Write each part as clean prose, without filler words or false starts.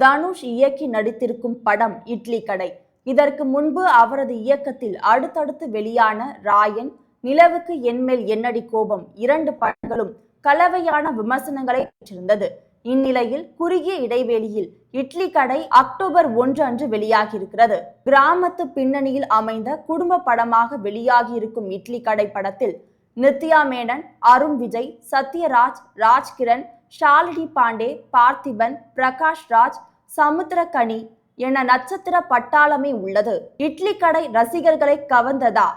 தனுஷ் இயக்கி நடித்திருக்கும் படம் இட்லி கடை. இதற்கு முன்பு அவரது இயக்கத்தில் அடுத்தடுத்து வெளியான ராயன், நிலவுக்கு என்மேல் என்னடி கோபம் இரண்டு படங்களும் கலவையான விமர்சனங்களை பெற்றிருந்தது. இந்நிலையில் குறுகிய இடைவெளியில் இட்லி கடை அக்டோபர் 1 அன்று வெளியாகியிருக்கிறது. கிராமத்து பின்னணியில் அமைந்த குடும்ப படமாக வெளியாகியிருக்கும் இட்லி கடை படத்தில் நித்யா மேனன், அருண் விஜய், சத்யராஜ், ராஜ்கிரண், ஷாலினி பாண்டே, பார்த்திபன், பிரகாஷ் ராஜ், சமுத்திரகனி என நட்சத்திர பட்டாளமே உள்ளது. இட்லி கடை ரசிகர்களை கவர்ந்ததா?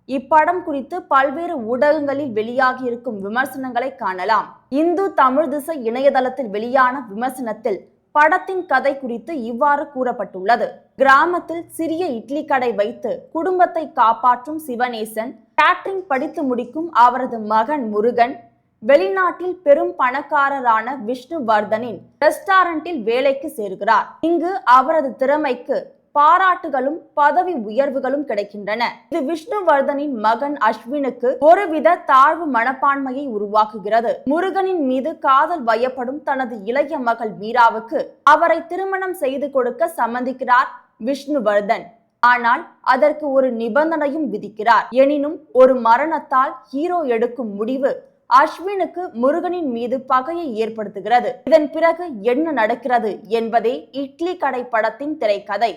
இப்படம் குறித்து பல்வேறு ஊடகங்களில் வெளியாகியிருக்கும் விமர்சனங்களை காணலாம். இந்து தமிழ் திசை இணையதளத்தில் வெளியான விமர்சனத்தில் படத்தின் கதை குறித்து இவ்வாறு கூறப்பட்டுள்ளது. கிராமத்தில் சிறிய இட்லி கடை வைத்து குடும்பத்தை காப்பாற்றும் சிவனேசன், கேட்டரிங் படித்து முடிக்கும் அவரது மகன் முருகன், வெளிநாட்டில் பெரும் பணக்காரரான விஷ்ணுவர்தனின் ரெஸ்டாரண்டில் வேலைக்கு சேர்கிறார். இங்கு அவரது திறமைக்கு பாராட்டுகளும் பதவி உயர்வுகளும் கிடைக்கின்றன. இது விஷ்ணுவர்தனின் மகன் அஸ்வினுக்கு ஒருவித தாழ்வு மனப்பான்மையை உருவாக்குகிறது. முருகனின் மீது காதல் வயப்படும் தனது இளைய மகள் மீராவுக்கு அவரை திருமணம் செய்து கொடுக்க சம்மதிக்கிறார் விஷ்ணுவர்தன். ஆனால் அதற்கு ஒரு நிபந்தனையும் விதிக்கிறார். எனினும் ஒரு மரணத்தால் ஹீரோ எடுக்கும் முடிவு அஸ்வினுக்கு முருகனின் மீது பகையை ஏற்படுத்துகிறது. இதன் பிறகு என்ன நடக்கிறது என்பதே இட்லி கடை படத்தின் திரைக்கதை.